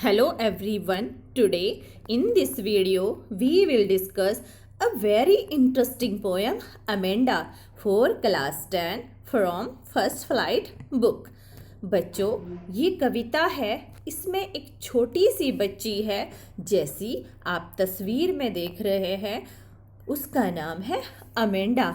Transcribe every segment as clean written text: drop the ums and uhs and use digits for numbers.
Hello everyone. Today in this video we will discuss a very interesting poem Amanda for class 10 from First Flight book. बच्चों ये कविता है, इसमें एक छोटी सी बच्ची है जैसी आप तस्वीर में देख रहे हैं, उसका नाम है अमेंडा।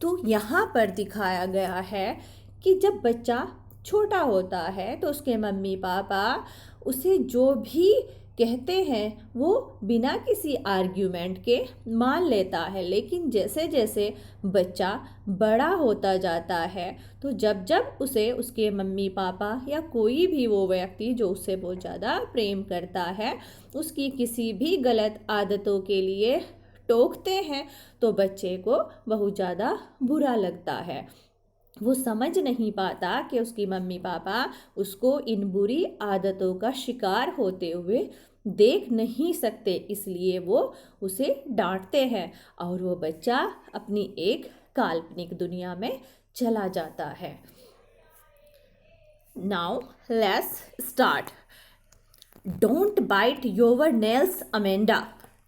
तो यहाँ पर दिखाया गया है कि जब बच्चा छोटा होता है तो उसके मम्मी पापा उसे जो भी कहते हैं वो बिना किसी आर्ग्यूमेंट के मान लेता है। लेकिन जैसे जैसे बच्चा बड़ा होता जाता है तो जब जब उसे उसके मम्मी पापा या कोई भी वो व्यक्ति जो उससे बहुत ज़्यादा प्रेम करता है उसकी किसी भी गलत आदतों के लिए टोकते हैं तो बच्चे को बहुत ज़्यादा बुरा लगता है। वो समझ नहीं पाता कि उसकी मम्मी पापा उसको इन बुरी आदतों का शिकार होते हुए देख नहीं सकते, इसलिए वो उसे डांटते हैं और वो बच्चा अपनी एक काल्पनिक दुनिया में चला जाता है। Now let's start. Don't bite your nails Amanda,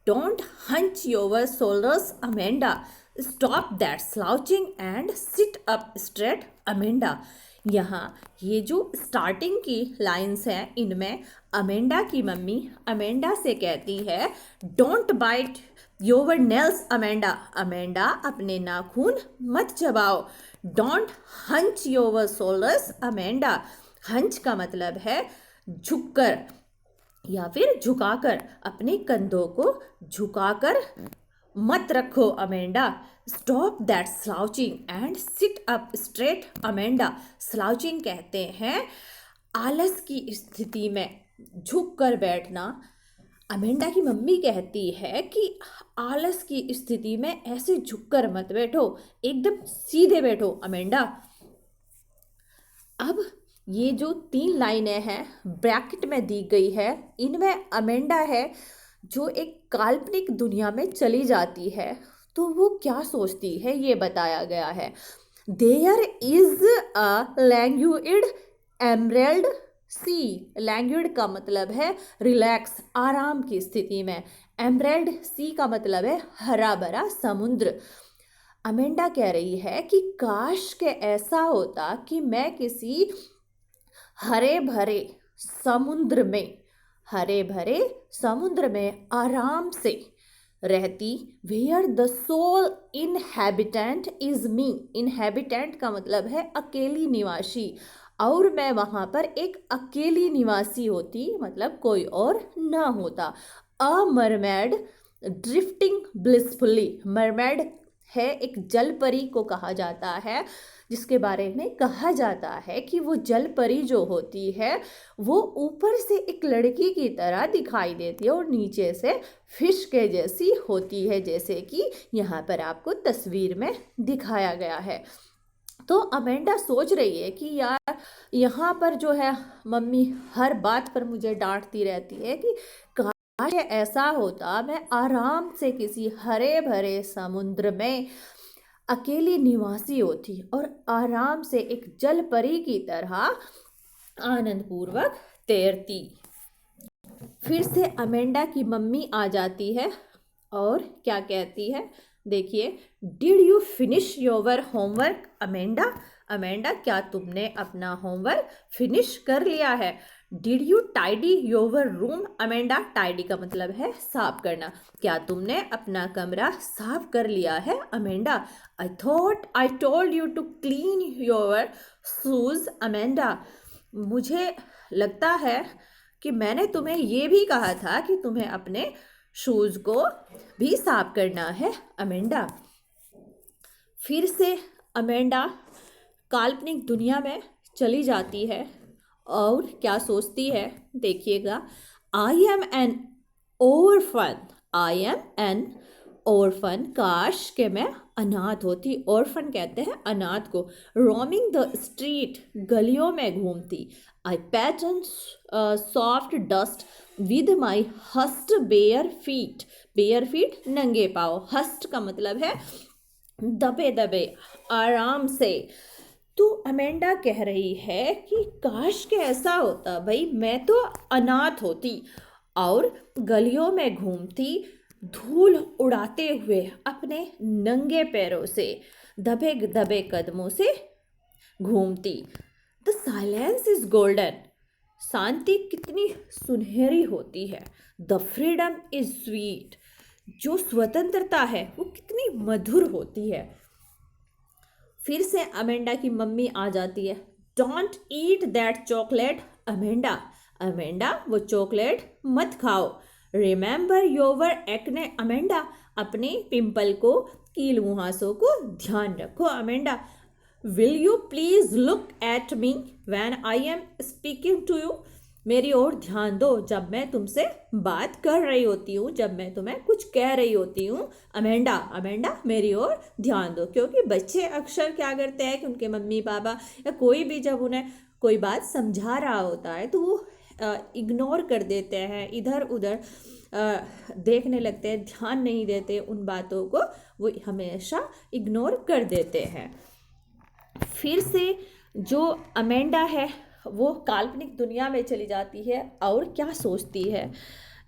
don't hunch your shoulders Amanda, stop that slouching and sit up straight Amanda. यहाँ ये जो स्टार्टिंग की लाइंस हैं इनमें अमेंडा की मम्मी अमेंडा से कहती है don't bite your nails Amanda, Amanda अपने नाखून मत चबाओ। Don't hunch your shoulders Amanda, hunch का मतलब है झुककर या फिर झुकाकर, अपने कंधों को झुकाकर मत रखो Amanda. Stop that slouching and sit up straight Amanda, slouching कहते हैं आलस की स्थिति में झुक कर बैठना। अमेंडा की मम्मी कहती है कि आलस की स्थिति में ऐसे झुककर मत बैठो, एकदम सीधे बैठो अमेंडा। अब ये जो 3 लाइनें हैं ब्रैकेट में दी गई है, इनमें अमेंडा है जो एक काल्पनिक दुनिया में चली जाती है तो वो क्या सोचती है ये बताया गया है। देयर इज अ लैंग्यूइड एमरेल्ड सी, लैंग्यूइड का मतलब है रिलैक्स, आराम की स्थिति में। एमरेल्ड सी का मतलब है हरा भरा समुद्र। अमेंडा कह रही है कि काश के ऐसा होता कि मैं किसी हरे भरे समुद्र में, हरे भरे समुद्र में आराम से रहती। Where the sole inhabitant is me, inhabitant का मतलब है अकेली निवासी, और मैं वहाँ पर एक अकेली निवासी होती, मतलब कोई और ना होता। अ मरमेड ड्रिफ्टिंग ब्लिसफुली, मरमेड है एक जल परी को कहा जाता है, जिसके बारे में कहा जाता है कि वो जल परी जो होती है वो ऊपर से एक लड़की की तरह दिखाई देती है और नीचे से फिश के जैसी होती है, जैसे कि यहाँ पर आपको तस्वीर में दिखाया गया है। तो अमेंडा सोच रही है कि यार यहाँ पर जो है मम्मी हर बात पर मुझे डांटती रहती है कि काश ऐसा होता मैं आराम से किसी हरे भरे समुद्र में अकेली निवासी होती और आराम से एक जल परी की तरह आनंद पूर्वक तैरती। फिर से अमेंडा की मम्मी आ जाती है और क्या कहती है, देखिए। Did you finish your homework Amanda, Amanda क्या तुमने अपना होमवर्क फिनिश कर लिया है। Did you tidy your room Amanda, tidy का मतलब है साफ करना, क्या तुमने अपना कमरा साफ कर लिया है Amanda. I thought I told you to clean your shoes Amanda, मुझे लगता है कि मैंने तुम्हें ये भी कहा था कि तुम्हें अपने शूज़ को भी साफ करना है अमेंडा। फिर से अमेंडा काल्पनिक दुनिया में चली जाती है और क्या सोचती है, देखिएगा। I am an orphan, I am an orphan, काश के मैं अनाथ होती, ओरफन कहते हैं अनाथ को। रोमिंग द स्ट्रीट, गलियों में घूमती। I pattern soft dust with my hushed bare feet, bare feet नंगे पाँव, हस्ट का मतलब है दबे दबे आराम से तो अमेंडा कह रही है कि काश के ऐसा होता भाई, मैं तो अनाथ होती और गलियों में घूमती, धूल उड़ाते हुए अपने नंगे पैरों से, दबे दबे कदमों से घूमती। द साइलेंस इज गोल्डन, शांति कितनी सुनहरी होती है। द फ्रीडम इज स्वीट, जो स्वतंत्रता है वो कितनी मधुर होती है। फिर से अमेंडा की मम्मी आ जाती है। Don't eat that chocolate Amanda, Amanda वो चॉकलेट मत खाओ। रिमेंबर योर एक्ने अमेंडा, अपने पिंपल को, कील मुहासों को ध्यान रखो Amanda. Will you please look at me when I am speaking to you, मेरी ओर ध्यान दो जब मैं तुमसे बात कर रही होती हूँ, जब मैं तुम्हें कुछ कह रही होती हूँ अमेंडा, अमेंडा मेरी ओर ध्यान दो। क्योंकि बच्चे अक्सर क्या करते हैं कि उनके मम्मी पापा या कोई भी जब उन्हें कोई बात समझा रहा होता है तो वो इग्नोर कर देते हैं, इधर उधर देखने लगते हैं, ध्यान नहीं देते उन बातों को, वो हमेशा इग्नोर कर देते हैं। फिर से जो अमेंडा है वो काल्पनिक दुनिया में चली जाती है और क्या सोचती है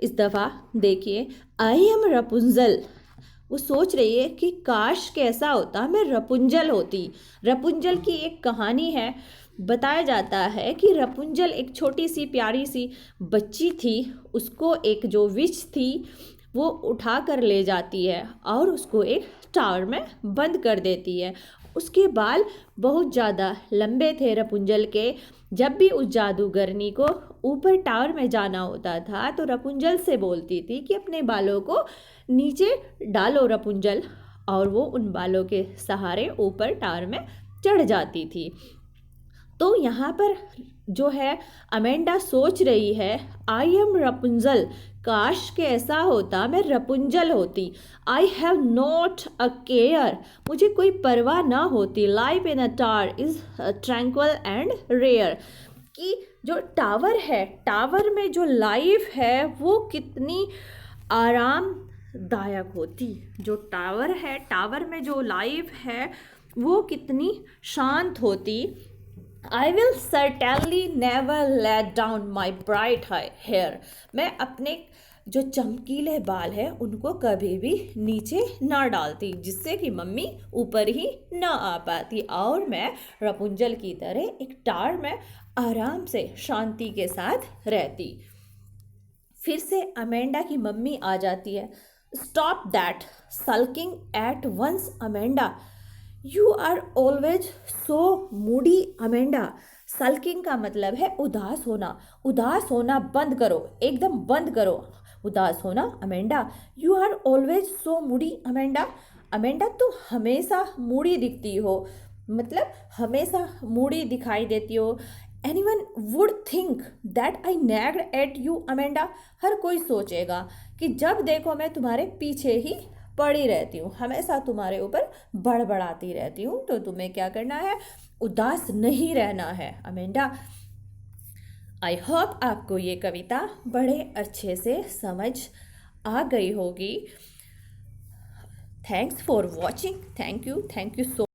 इस दफ़ा देखिए। आई एम रपुंजल, वो सोच रही है कि काश कैसा होता मैं रपुंजल होती। रपुंजल की एक कहानी है, बताया जाता है कि रपुंजल एक छोटी सी प्यारी सी बच्ची थी, उसको एक जो विच थी वो उठा कर ले जाती है और उसको एक टावर में बंद कर देती है। उसके बाल बहुत ज़्यादा लंबे थे रपुंजल के। जब भी उस जादूगरनी को ऊपर टावर में जाना होता था तो रपुंजल से बोलती थी कि अपने बालों को नीचे डालो रपुंजल, और वो उन बालों के सहारे ऊपर टावर में चढ़ जाती थी। तो यहाँ पर जो है अमेंडा सोच रही है आई एम रपुंजल, काश के ऐसा होता मैं रपुंजल होती। I have not a care, मुझे कोई परवाह ना होती। Life in a tower is tranquil and rare, कि जो टावर है, टावर में जो लाइफ है वो कितनी आरामदायक होती। जो टावर है, टावर में जो लाइफ है वो कितनी शांत होती। I will certainly never let down my bright hair, मैं अपने जो चमकीले बाल हैं उनको कभी भी नीचे ना डालती, जिससे कि मम्मी ऊपर ही ना आ पाती, और मैं रपुंजल की तरह एक टावर में आराम से शांति के साथ रहती। फिर से अमेंडा की मम्मी आ जाती है। Stop that sulking at once Amanda, you are always so moody Amanda. Sulking का मतलब है उदास होना, उदास होना बंद करो, एकदम बंद करो उदास होना Amanda. You are always so moody Amanda, Amanda तो हमेशा मूडी दिखती हो, मतलब हमेशा मूडी दिखाई देती हो। Anyone would think that I nagged at you Amanda, हर कोई सोचेगा कि जब देखो मैं तुम्हारे पीछे ही पड़ी रहती हूँ, हमेशा तुम्हारे ऊपर बड़बड़ाती रहती हूँ। तो तुम्हें क्या करना है, उदास नहीं रहना है अमेंडा। आई होप आपको ये कविता बड़े अच्छे से समझ आ गई होगी। Thanks for watching, thank you so